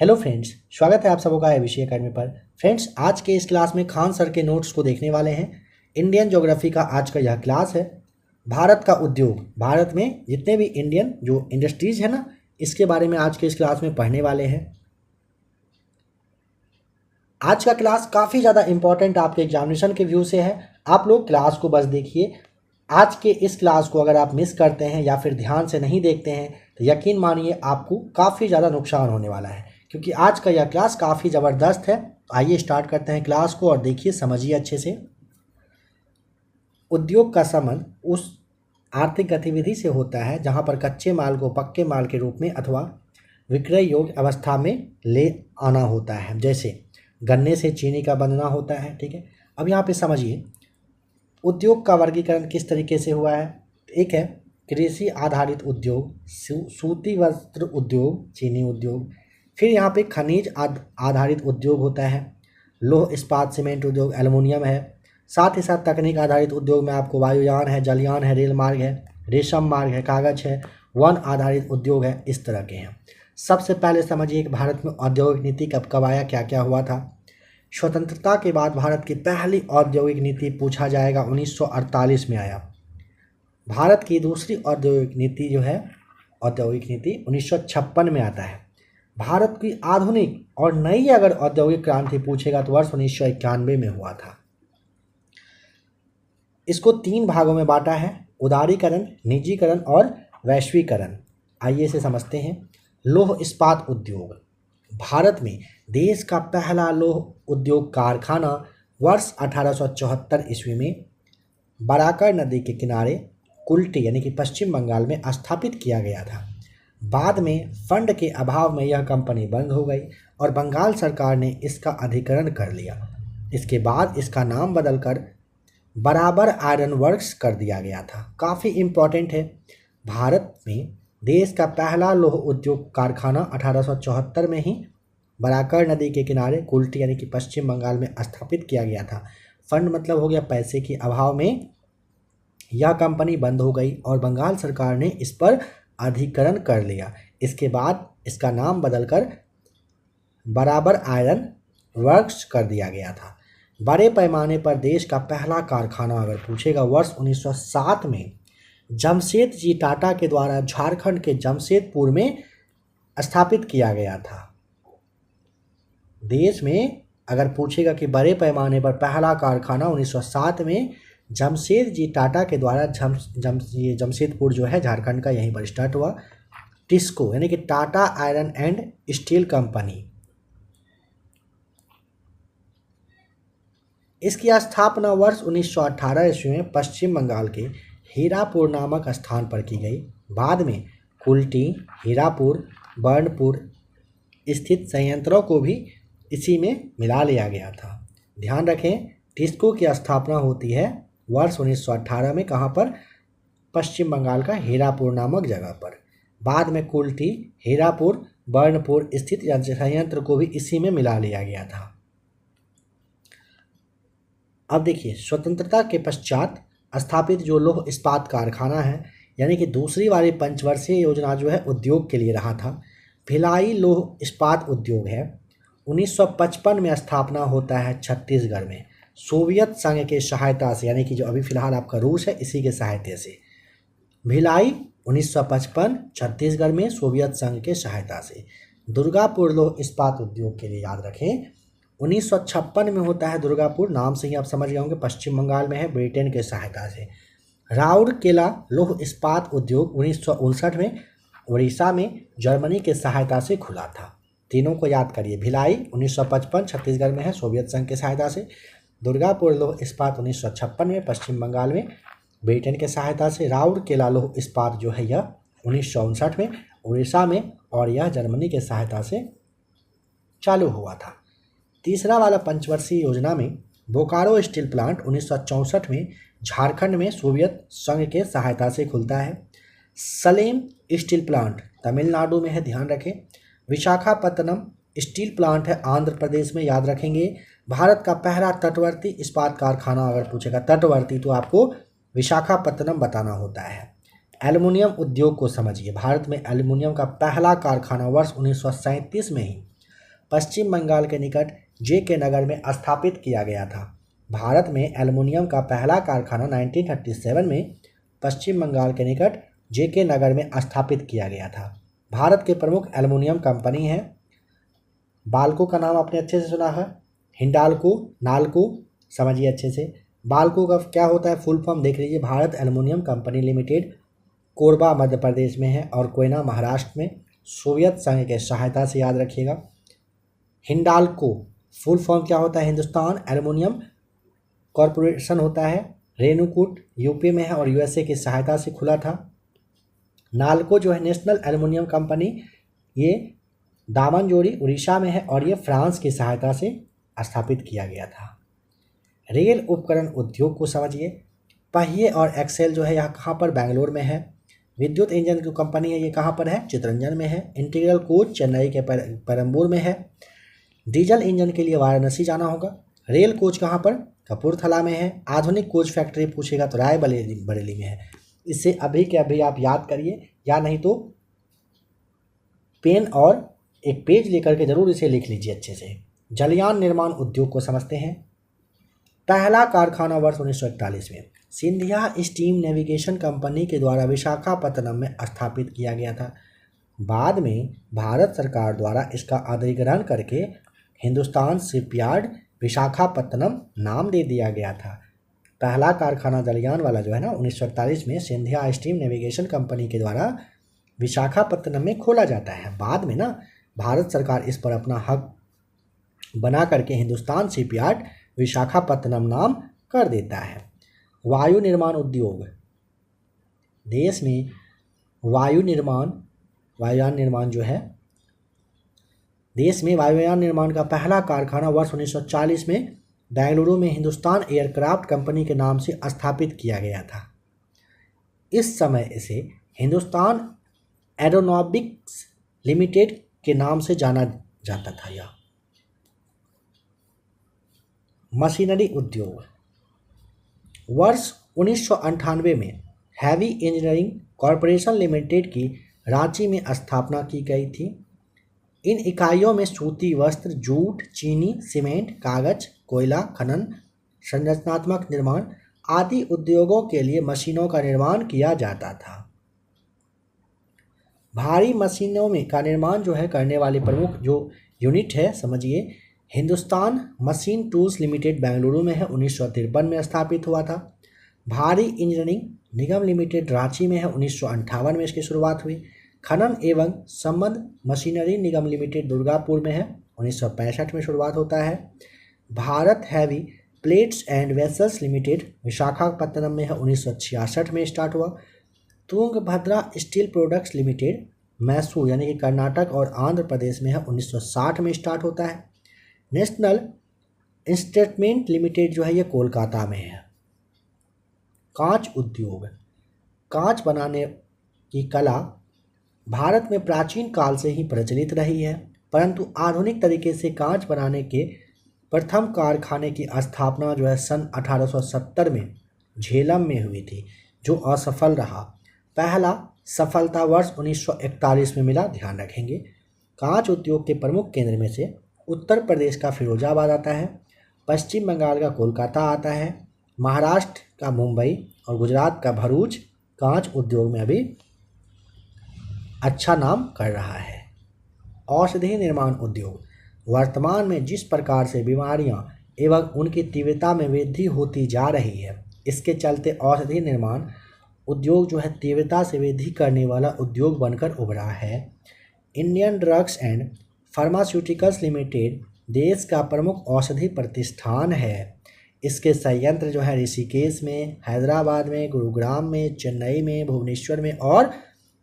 Hello friends, स्वागत है आप सबका एबीसी एकेडमी पर। फ्रेंड्स, आज के इस क्लास में खान सर के नोट्स को देखने वाले हैं। इंडियन ज्योग्राफी का आज का यह क्लास है। भारत का उद्योग, भारत में जितने भी इंडियन जो इंडस्ट्रीज है ना, इसके बारे में आज के इस क्लास में पढ़ने वाले हैं। आज का क्लास काफ़ी ज़्यादा इंपॉर्टेंट आपके एग्जामिनेशन के व्यू से है। आप लोग क्लास को बस देखिए। आज के इस क्लास को अगर आप मिस करते हैं या फिर ध्यान से नहीं देखते हैं तो यकीन मानिए आपको काफ़ी ज़्यादा नुकसान होने वाला है, क्योंकि आज का यह क्लास काफ़ी ज़बरदस्त है। आइए स्टार्ट करते हैं क्लास को और देखिए, समझिए अच्छे से। उद्योग का संबंध उस आर्थिक गतिविधि से होता है जहां पर कच्चे माल को पक्के माल के रूप में अथवा विक्रय योग्य अवस्था में ले आना होता है। जैसे गन्ने से चीनी का बनना होता है। ठीक है, अब यहाँ पे समझिए उद्योग का वर्गीकरण किस तरीके से हुआ है। एक है कृषि आधारित उद्योग, सूती वस्त्र उद्योग, चीनी उद्योग। फिर यहाँ पे खनिज आधारित उद्योग होता है, लौह इस्पात सीमेंट उद्योग, एल्युमिनियम है। साथ ही साथ तकनीक आधारित उद्योग में आपको वायुयान है, जलयान है, रेल मार्ग है, रेशम मार्ग है, कागज है, वन आधारित उद्योग है। इस तरह के हैं। सबसे पहले समझिए कि भारत में औद्योगिक नीति कब कब आया, क्या क्या हुआ था। स्वतंत्रता के बाद भारत की पहली औद्योगिक नीति पूछा जाएगा 1948 में आया। भारत की दूसरी औद्योगिक नीति जो है, औद्योगिक नीति 1956 में आता है। भारत की आधुनिक और नई अगर औद्योगिक क्रांति पूछेगा तो वर्ष 1991 में हुआ था। इसको 3 भागों में बांटा है, उदारीकरण, निजीकरण और वैश्वीकरण। आइए इसे समझते हैं। लौह इस्पात उद्योग, भारत में देश का पहला लौह उद्योग कारखाना वर्ष 1874 ईस्वी में बराकर नदी के किनारे कुल्टी यानी कि पश्चिम बंगाल में स्थापित किया गया था। बाद में फंड के अभाव में यह कंपनी बंद हो गई और बंगाल सरकार ने इसका अधिग्रहण कर लिया। इसके बाद इसका नाम बदलकर बराबर आयरन वर्क्स कर दिया गया था। काफ़ी इम्पोर्टेंट है। भारत में देश का पहला लौह उद्योग कारखाना 1874 में ही बराकर नदी के किनारे कुल्टी यानी कि पश्चिम बंगाल में स्थापित किया गया था। फंड मतलब हो गया पैसे के अभाव में यह कंपनी बंद हो गई और बंगाल सरकार ने इस पर अधिग्रहण कर लिया। इसके बाद इसका नाम बदलकर बराबर आयरन वर्क्स कर दिया गया था। बड़े पैमाने पर देश का पहला कारखाना अगर पूछेगा वर्ष 1907 में जमशेद जी टाटा के द्वारा झारखंड के जमशेदपुर में स्थापित किया गया था। देश में अगर पूछेगा कि बड़े पैमाने पर पहला कारखाना 1907 में जमशेद जी टाटा के द्वारा जमशेदपुर जो है झारखंड का, यहीं पर स्टार्ट हुआ। टिस्को यानी कि Tata iron and steel company, इसकी स्थापना वर्ष 1918 ईस्वी में पश्चिम बंगाल के हीरापुर नामक स्थान पर की गई। बाद में कुल्टी, हीरापुर, बर्नपुर स्थित संयंत्रों को भी इसी में मिला लिया गया था। ध्यान रखें, टिस्को की स्थापना होती है वर्ष 1918 में। कहाँ पर? पश्चिम बंगाल का हीरापुर नामक जगह पर। बाद में कुल्टी, हीरापुर, बर्नपुर स्थित संयंत्र को भी इसी में मिला लिया गया था। अब देखिए, स्वतंत्रता के पश्चात स्थापित जो लौह इस्पात कारखाना है, यानी कि दूसरी वाली पंचवर्षीय योजना जो है उद्योग के लिए रहा था। भिलाई लौह इस्पात उद्योग है, 1955 में स्थापना होता है छत्तीसगढ़ में सोवियत संघ के सहायता से, यानी कि जो अभी फिलहाल आपका रूस है इसी के सहायता से। भिलाई 1955 छत्तीसगढ़ में सोवियत संघ के सहायता से। दुर्गापुर लौह इस्पात उद्योग के लिए याद रखें 1956 में होता है दुर्गापुर, नाम से ही आप समझ गए होंगे, पश्चिम बंगाल में है, ब्रिटेन के सहायता से। राउरकेला लौह इस्पात उद्योग 1959 में उड़ीसा में जर्मनी के सहायता से खुला था। तीनों को याद करिए। भिलाई 1955 छत्तीसगढ़ में है, सोवियत संघ के सहायता से। दुर्गापुर लौह इस्पात 1956 में पश्चिम बंगाल में ब्रिटेन के सहायता से। राउरकेला लौह इस्पात जो है यह 1959 में उड़ीसा में और यह जर्मनी के सहायता से चालू हुआ था। तीसरा वाला पंचवर्षीय योजना में बोकारो स्टील प्लांट 1964 में झारखंड में सोवियत संघ के सहायता से खुलता है। सलेम स्टील प्लांट तमिलनाडु में है, ध्यान रखें। विशाखापत्तनम स्टील प्लांट है आंध्र प्रदेश में, याद रखेंगे। भारत का पहला तटवर्ती इस्पात कारखाना अगर पूछेगा तटवर्ती तो आपको विशाखापत्तनम बताना होता है। एल्युमिनियम उद्योग को समझिए। भारत में एल्युमिनियम का पहला कारखाना वर्ष 1937 में ही पश्चिम बंगाल के निकट जे.के. नगर में स्थापित किया गया था। भारत में एल्युमिनियम का पहला कारखाना 1937 में पश्चिम बंगाल के निकट जे.के. नगर में स्थापित किया गया था। भारत के प्रमुख एल्युमिनियम कंपनी हैं, बाल्को का नाम आपने अच्छे से सुना है, हिंडाल्को, नाल्को, समझिए अच्छे से। बाल्को का क्या होता है, फुल फॉर्म देख लीजिए, Bharat aluminium company limited, Korba Madhya Pradesh में है और कोयना महाराष्ट्र में, सोवियत संघ के सहायता से याद रखिएगा। हिंडाल्को फुल फॉर्म क्या होता है, हिंदुस्तान एल्युमिनियम कॉरपोरेशन होता है, रेणुकूट यूपी में है और यूएसए की सहायता से खुला था। नाल्को जो है नेशनल एल्युमिनियम कंपनी, ये दामनजोड़ी उड़ीसा में है और ये फ्रांस की सहायता से स्थापित किया गया था। रेल उपकरण उद्योग को समझिए। पहिए और एक्सेल जो है यहाँ कहाँ पर, बेंगलोर में है। विद्युत इंजन की कंपनी है, ये कहाँ पर है, चितरंजन में है। इंटीग्रल कोच चेन्नई के पेरम्बूर में है। डीजल इंजन के लिए वाराणसी जाना होगा। रेल कोच कहाँ पर, कपूरथला में है। आधुनिक कोच फैक्ट्री पूछेगा तो रायबरेली में है। इसे अभी के अभी आप याद करिए, या नहीं तो पेन और एक पेज लेकर के जरूर इसे लिख लीजिए अच्छे से। जलयान निर्माण उद्योग को समझते हैं। पहला कारखाना वर्ष 1941 में सिंधिया स्टीम नेविगेशन कंपनी के द्वारा विशाखापत्तनम में स्थापित किया गया था। बाद में भारत सरकार द्वारा इसका अधिग्रहण करके हिंदुस्तान शिपयार्ड विशाखापत्तनम नाम दे दिया गया था। पहला कारखाना जलयान वाला जो है ना 1941 में सिंधिया स्टीम नेविगेशन कंपनी के द्वारा विशाखापत्तनम में खोला जाता है। बाद में ना भारत सरकार इस पर अपना हक बना करके हिंदुस्तान शिपयार्ड विशाखापत्तनम नाम कर देता है। वायु निर्माण उद्योग, देश में वायुयान निर्माण जो है, देश में वायुयान निर्माण का पहला कारखाना वर्ष 1940 में बेंगलुरु में हिंदुस्तान एयरक्राफ्ट कंपनी के नाम से स्थापित किया गया था। इस समय इसे हिंदुस्तान एरोनॉटिक्स लिमिटेड के नाम से जाना जाता था। यह मशीनरी उद्योग, वर्ष 1998 में हैवी इंजीनियरिंग कॉरपोरेशन लिमिटेड की रांची में स्थापना की गई थी। इन इकाइयों में सूती वस्त्र, जूट, चीनी, सीमेंट, कागज, कोयला खनन, संरचनात्मक निर्माण आदि उद्योगों के लिए मशीनों का निर्माण किया जाता था। भारी मशीनों में का निर्माण जो है करने वाली प्रमुख जो यूनिट है, समझिए, Hindustan machine tools limited Bengaluru में है, 1953 में स्थापित हुआ था। भारी इंजीनियरिंग निगम लिमिटेड रांची में है, 1958 में इसकी शुरुआत हुई। खनन एवं संबद्ध मशीनरी निगम लिमिटेड दुर्गापुर में है, 1965 में शुरुआत होता है। Bharat heavy plates and vessels limited Visakhapatnam में है, 1966 में स्टार्ट हुआ। Tungabhadra steel products limited Mysore यानी कि कर्नाटक और आंध्र प्रदेश में है, 1960 में स्टार्ट होता है। नेशनल इंस्ट्रूमेंट लिमिटेड जो है ये कोलकाता में है। कांच उद्योग, कांच बनाने की कला भारत में प्राचीन काल से ही प्रचलित रही है, परंतु आधुनिक तरीके से कांच बनाने के प्रथम कारखाने की स्थापना जो है सन 1870 में झेलम में हुई थी, जो असफल रहा। पहला सफलता वर्ष 1941 में मिला, ध्यान रखेंगे। कांच उद्योग के प्रमुख केंद्र में से उत्तर प्रदेश का फिरोजाबाद आता है, पश्चिम बंगाल का कोलकाता आता है, महाराष्ट्र का मुंबई और गुजरात का भरूच कांच उद्योग में अभी अच्छा नाम कर रहा है। औषधि निर्माण उद्योग, वर्तमान में जिस प्रकार से बीमारियां एवं उनकी तीव्रता में वृद्धि होती जा रही है, इसके चलते औषधि निर्माण उद्योग जो है तीव्रता से वृद्धि करने वाला उद्योग बनकर उभरा है। Indian drugs and pharmaceuticals limited देश का प्रमुख औषधि प्रतिष्ठान है। इसके संयंत्र जो है ऋषिकेश में, हैदराबाद में, गुरुग्राम में, चेन्नई में, भुवनेश्वर में और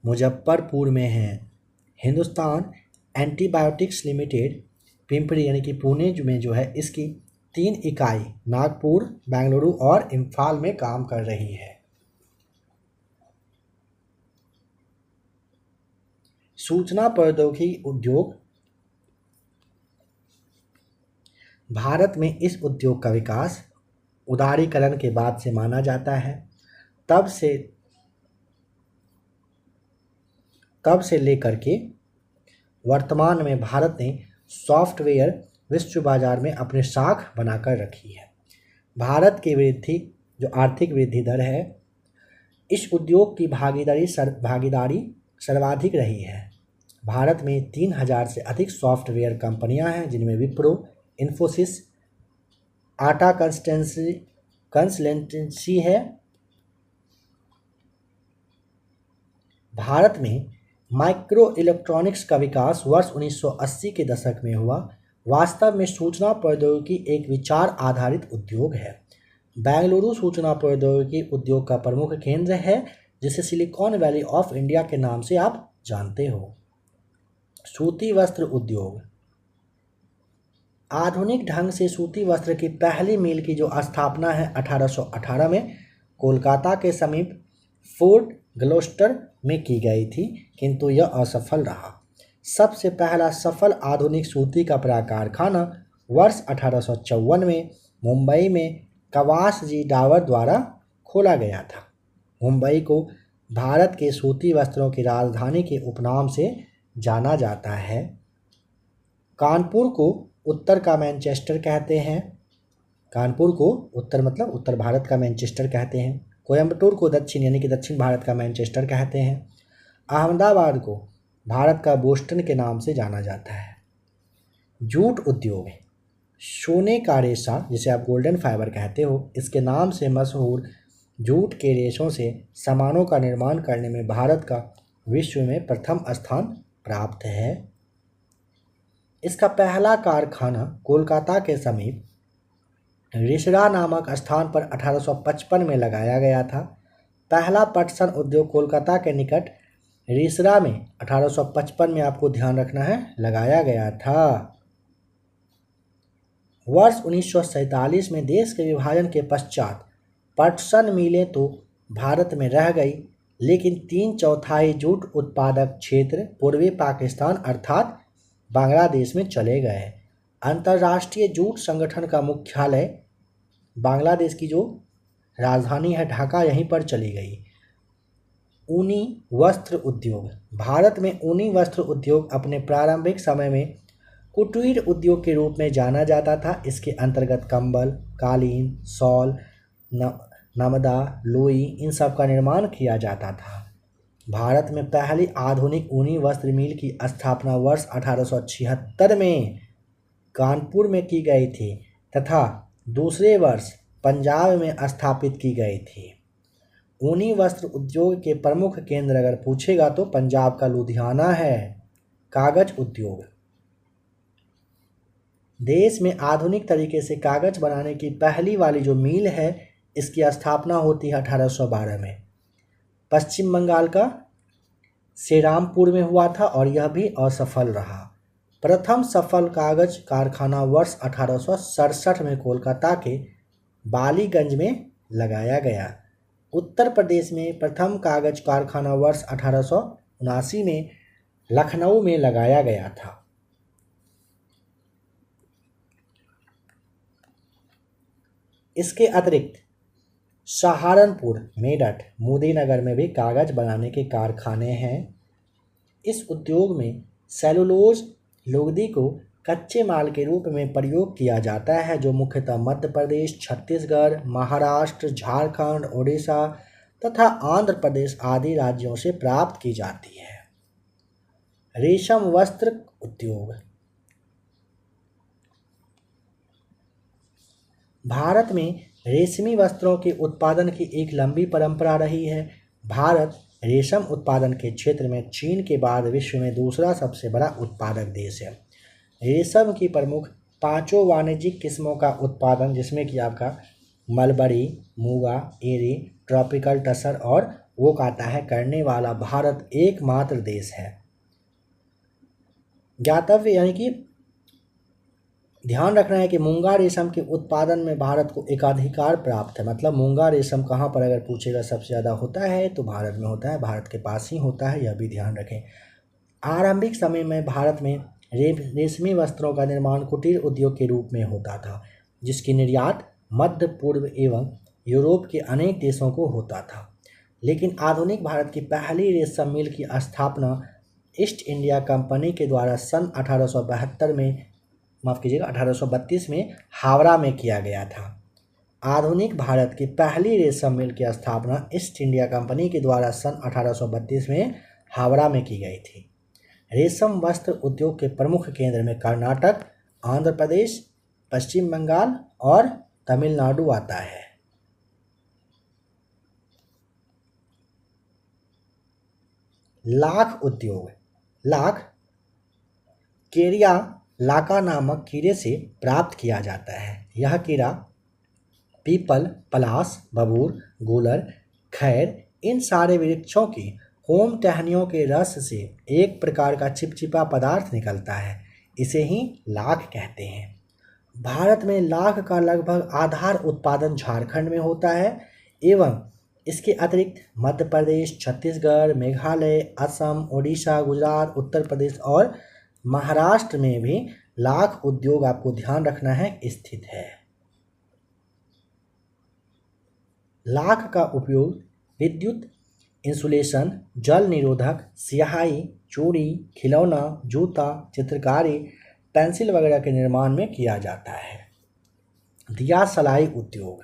मुजफ्फरपुर में है। हिंदुस्तान एंटीबायोटिक्स लिमिटेड पिंपरी यानी कि पुणे में जो है इसकी 3 इकाई नागपुर, बेंगलुरु और इम्फाल में काम कर रही है। सूचना प्रौद्योगिकी उद्योग, भारत में इस उद्योग का विकास उदारीकरण के बाद से माना जाता है। तब से लेकर के वर्तमान में भारत ने सॉफ्टवेयर विश्व बाजार में अपनी साख बनाकर रखी है। भारत की वृद्धि जो आर्थिक वृद्धि दर है, इस उद्योग की भागीदारी सर्वाधिक रही है। भारत में 3000 से अधिक सॉफ्टवेयर कंपनियां हैं, जिनमें विप्रो, इन्फोसिस, आटा कंसल्टेंसी है। भारत में माइक्रो इलेक्ट्रॉनिक्स का विकास वर्ष 1980 के दशक में हुआ। वास्तव में सूचना प्रौद्योगिकी एक विचार आधारित उद्योग है। बेंगलुरु सूचना प्रौद्योगिकी उद्योग का प्रमुख केंद्र है, जिसे सिलिकॉन वैली ऑफ इंडिया के नाम से आप जानते हो। सूती वस्त्र उद्योग। आधुनिक ढंग से सूती वस्त्र की पहली मिल की जो स्थापना है 1818 में कोलकाता के समीप फोर्ट ग्लोस्टर में की गई थी, किंतु यह असफल रहा। सबसे पहला सफल आधुनिक सूती कपड़ा कारखाना वर्ष 1854 में मुंबई में कवासजी डावर द्वारा खोला गया था। मुंबई को भारत के सूती वस्त्रों की राजधानी के उपनाम से जाना जाता है। कानपुर को उत्तर का मैनचेस्टर कहते हैं। कानपुर को उत्तर मतलब उत्तर भारत का मैनचेस्टर कहते हैं। कोयम्बटूर को दक्षिण यानी कि दक्षिण भारत का मैनचेस्टर कहते हैं। अहमदाबाद को भारत का बोस्टन के नाम से जाना जाता है। जूट उद्योग है। सोने का रेशा, जिसे आप गोल्डन फाइबर कहते हो, इसके नाम से मशहूर जूट के रेशों से सामानों का निर्माण करने में भारत का विश्व में प्रथम स्थान प्राप्त है। इसका पहला कारखाना कोलकाता के समीप रिसरा नामक स्थान पर 1855 में लगाया गया था। पहला पटसन उद्योग कोलकाता के निकट रिसरा में 1855 में, आपको ध्यान रखना है, लगाया गया था। वर्ष 1947 में देश के विभाजन के पश्चात पटसन मिलें तो भारत में रह गई, लेकिन 3/4 जूट उत्पादक क्षेत्र पूर्वी पाकिस्तान अर्थात बांग्लादेश में चले गए। अंतर्राष्ट्रीय जूट संगठन का मुख्यालय बांग्लादेश की जो राजधानी है ढाका, यहीं पर चली गई। ऊनी वस्त्र उद्योग। भारत में ऊनी वस्त्र उद्योग अपने प्रारंभिक समय में कुटीर उद्योग के रूप में जाना जाता था। इसके अंतर्गत कंबल, कालीन, शॉल, नमदा, लोई, इन सब का निर्माण किया जाता था। भारत में पहली आधुनिक ऊनी वस्त्र मिल की स्थापना वर्ष 1876 में कानपुर में की गई थी तथा दूसरे वर्ष पंजाब में स्थापित की गई थी। ऊनी वस्त्र उद्योग के प्रमुख केंद्र अगर पूछेगा तो पंजाब का लुधियाना है। कागज उद्योग। देश में आधुनिक तरीके से कागज बनाने की पहली वाली जो मिल है, इसकी स्थापना होती है 1812 में। पश्चिम बंगाल का श्रीरामपुर में हुआ था और यह भी असफल रहा। प्रथम सफल कागज कारखाना वर्ष 1867 में कोलकाता के बालीगंज में लगाया गया। उत्तर प्रदेश में प्रथम कागज कारखाना वर्ष 1879 में लखनऊ में लगाया गया था। इसके अतिरिक्त सहारनपुर, मेरठ, मोदीनगर में भी कागज बनाने के कारखाने हैं। इस उद्योग में सेलुलोज लुगदी को कच्चे माल के रूप में प्रयोग किया जाता है, जो मुख्यतः मध्य प्रदेश, छत्तीसगढ़, महाराष्ट्र, झारखंड, ओडिशा तथा आंध्र प्रदेश आदि राज्यों से प्राप्त की जाती है। रेशम वस्त्र उद्योग। भारत में रेशमी वस्त्रों के उत्पादन की एक लंबी परंपरा रही है। भारत रेशम उत्पादन के क्षेत्र में चीन के बाद विश्व में दूसरा सबसे बड़ा उत्पादक देश है। रेशम की प्रमुख 5 वाणिज्यिक किस्मों का उत्पादन, जिसमें कि आपका मलबरी, मूगा, एरी, ट्रॉपिकल टसर और वोक आता है, करने वाला भारत एकमात्र देश है। ज्ञातव्य यानी कि ध्यान रखना है कि मूंगा रेशम के उत्पादन में भारत को एकाधिकार प्राप्त है। मतलब मूंगा रेशम कहाँ पर अगर पूछेगा सबसे ज़्यादा होता है तो भारत में होता है, भारत के पास ही होता है, यह भी ध्यान रखें। आरंभिक समय में भारत में रेशमी वस्त्रों का निर्माण कुटीर उद्योग के रूप में होता था, जिसकी निर्यात मध्य पूर्व एवं यूरोप के अनेक देशों को होता था। लेकिन आधुनिक भारत की पहली रेशम मिल की स्थापना ईस्ट इंडिया कंपनी के द्वारा सन 1832 में, माफ़ कीजिएगा 1832 में हावड़ा में किया गया था। आधुनिक भारत की पहली रेशम मिल की स्थापना ईस्ट इंडिया कंपनी के द्वारा सन 1832 में हावड़ा में की गई थी। रेशम वस्त्र उद्योग के प्रमुख केंद्र में कर्नाटक, आंध्र प्रदेश, पश्चिम बंगाल और तमिलनाडु आता है। लाख उद्योग। लाख केरिया लाका नामक कीड़े से प्राप्त किया जाता है। यह कीड़ा पीपल, पलास, बबूल, गूलर, खैर इन सारे वृक्षों की होम टहनियों के रस से एक प्रकार का चिपचिपा पदार्थ निकलता है, इसे ही लाख कहते हैं। भारत में लाख का लगभग आधार उत्पादन झारखंड में होता है एवं इसके अतिरिक्त मध्य प्रदेश, छत्तीसगढ़, मेघालय, असम, ओडिशा, गुजरात, उत्तर प्रदेश और महाराष्ट्र में भी लाख उद्योग, आपको ध्यान रखना है, स्थित है। लाख का उपयोग विद्युत, इंसुलेशन, जल निरोधक, स्याही, चूड़ी, खिलौना, जूता, चित्रकारी, पेंसिल वगैरह के निर्माण में किया जाता है। दिया सलाई उद्योग।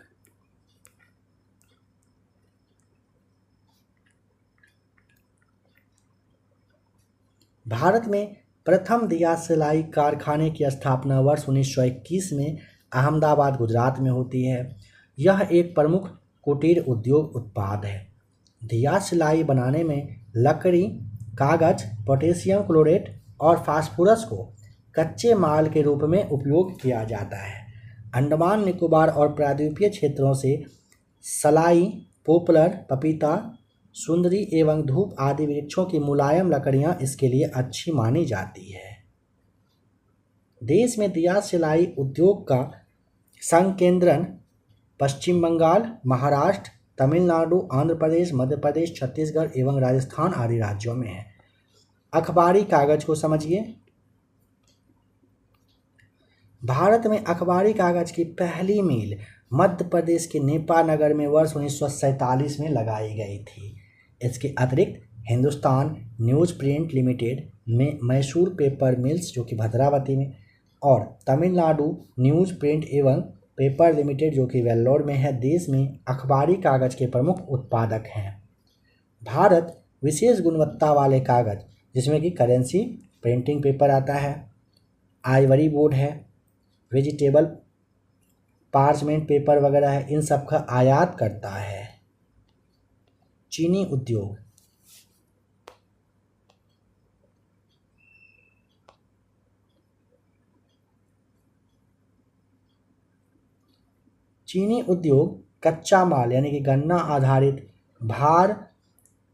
भारत में प्रथम दिया सिलाई कारखाने की स्थापना वर्ष 1921 में अहमदाबाद, गुजरात में होती है। यह एक प्रमुख कुटीर उद्योग उत्पाद है। दिया सिलाई बनाने में लकड़ी, कागज, पोटेशियम क्लोरेट और फास्फोरस को कच्चे माल के रूप में उपयोग किया जाता है। अंडमान निकोबार और प्रायद्वीपीय क्षेत्रों से सलाई, पोपलर, पपीता, सुंदरी एवं धूप आदि वृक्षों की मुलायम लकड़ियां इसके लिए अच्छी मानी जाती है। देश में दिया सिलाई उद्योग का संकेंद्रण पश्चिम बंगाल, महाराष्ट्र, तमिलनाडु, आंध्र प्रदेश, मध्य प्रदेश, छत्तीसगढ़ एवं राजस्थान आदि राज्यों में है। अखबारी कागज को समझिए। भारत में अखबारी कागज की पहली मील मध्य प्रदेश के नेपानगर में वर्ष 1947 में लगाई गई थी। इसके अतिरिक्त हिंदुस्तान न्यूज प्रिंट लिमिटेड में मैसूर पेपर मिल्स जो कि भद्रावती में, और तमिलनाडु न्यूज प्रिंट एवं पेपर लिमिटेड जो कि वेल्लोर में है, देश में अखबारी कागज के प्रमुख उत्पादक हैं। भारत विशेष गुणवत्ता वाले कागज जिसमें कि करेंसी प्रिंटिंग पेपर आता है, आइवरी बोर्ड है, वेजिटेबल पार्चमेंट पेपर वगैरह है, इन सब का आयात करता है। चीनी उद्योग। चीनी उद्योग कच्चा माल यानी कि गन्ना आधारित भार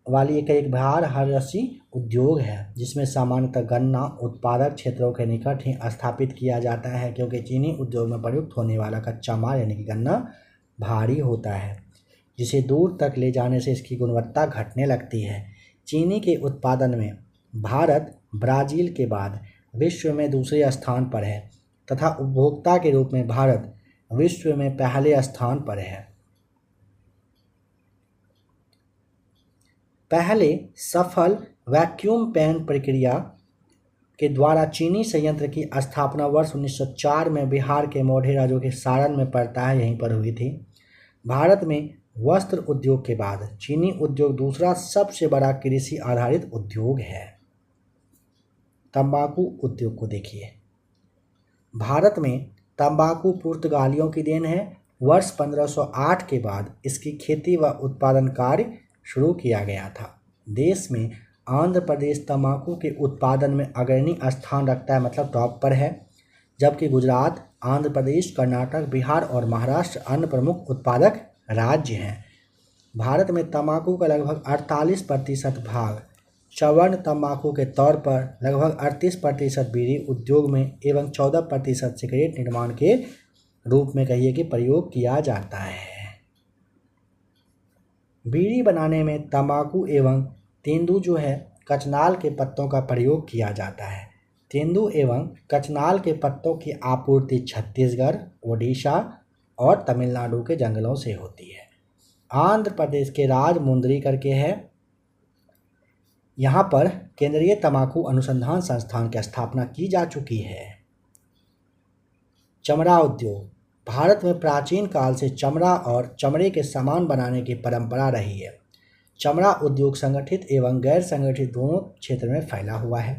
वाली एक भार हरसी उद्योग है, जिसमें सामान्यतः गन्ना उत्पादक क्षेत्रों के निकट ही स्थापित किया जाता है, क्योंकि चीनी उद्योग में प्रयुक्त होने वाला कच्चा माल यानी कि गन्ना भारी होता है, जिसे दूर तक ले जाने से इसकी गुणवत्ता घटने लगती है। चीनी के उत्पादन में भारत ब्राज़ील के बाद विश्व में दूसरे स्थान पर है तथा उपभोक्ता के रूप में भारत विश्व में पहले स्थान पर है। पहले सफल वैक्यूम पैन प्रक्रिया के द्वारा चीनी संयंत्र की स्थापना वर्ष 1904 में बिहार के मोढेरा जो कि सारण में पड़ता है, यहीं पर हुई थी। भारत में वस्त्र उद्योग के बाद चीनी उद्योग दूसरा सबसे बड़ा कृषि आधारित उद्योग है। तंबाकू उद्योग को देखिए। भारत में तंबाकू पुर्तगालियों की देन है। वर्ष 1508 के बाद इसकी खेती व उत्पादन कार्य शुरू किया गया था। देश में आंध्र प्रदेश तंबाकू के उत्पादन में अग्रणी स्थान रखता है, मतलब टॉप पर है, जबकि गुजरात, आंध्र प्रदेश, कर्नाटक, बिहार और महाराष्ट्र अन्य प्रमुख उत्पादक राज्य हैं। भारत में तंबाकू का लगभग 48% भाग चवर्ण तंबाकू के तौर पर, लगभग 38% बीड़ी उद्योग में एवं 14% सिगरेट निर्माण के रूप में कहिए कि प्रयोग किया जाता है। बीड़ी बनाने में तंबाकू एवं तेंदू जो है कचनाल के पत्तों का प्रयोग किया जाता है। तेंदू एवं कचनाल के पत्तों की आपूर्ति छत्तीसगढ़, ओडिशा और तमिलनाडु के जंगलों से होती है। आंध्र प्रदेश के राजमुंदरी करके है, यहाँ पर केंद्रीय तंबाकू अनुसंधान संस्थान की स्थापना की जा चुकी है। चमड़ा उद्योग। भारत में प्राचीन काल से चमड़ा और चमड़े के सामान बनाने की परंपरा रही है। चमड़ा उद्योग संगठित एवं गैर संगठित दोनों क्षेत्र में फैला हुआ है।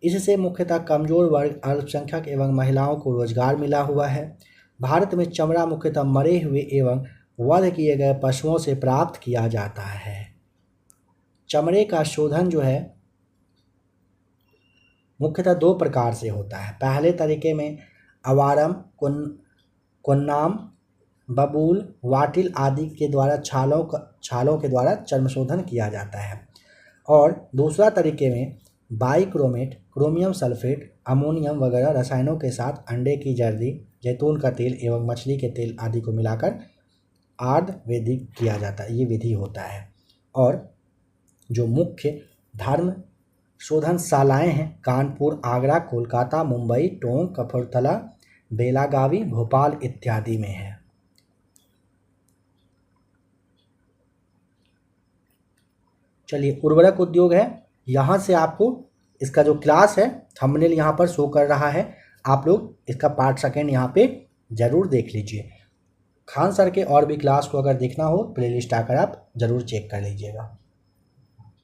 इससे मुख्यतः कमजोर वर्ग, अल्पसंख्यक एवं महिलाओं को रोजगार मिला हुआ है। भारत में चमड़ा मुख्यतः मरे हुए एवं वध किए गए पशुओं से प्राप्त किया जाता है। चमड़े का शोधन जो है मुख्यतः 2 प्रकार से होता है। पहले तरीके में अवारम, कुन्नाम, बबूल, वाटिल आदि के द्वारा छालों के द्वारा चर्म शोधन किया जाता है। और दूसरा तरीके में बाइक्रोमेट, क्रोमियम सल्फेट, अमोनियम वगैरह रसायनों के साथ अंडे की जर्दी, जैतून का तेल एवं मछली के तेल आदि को मिलाकर आर्धवेदिक किया जाता है। ये विधि होता है। और जो मुख्य धर्म शोधनशालाएं हैं कानपुर, आगरा, कोलकाता, मुंबई, टोंक, कपूरथला, बेलागावी, भोपाल इत्यादि में है। चलिए, उर्वरक उद्योग है। यहाँ से आपको इसका जो क्लास है थंबनेल यहाँ पर शो कर रहा है, आप लोग इसका पार्ट 2 यहाँ पे ज़रूर देख लीजिए। खान सर के और भी क्लास को अगर देखना हो प्लेलिस्ट आकर आप ज़रूर चेक कर लीजिएगा।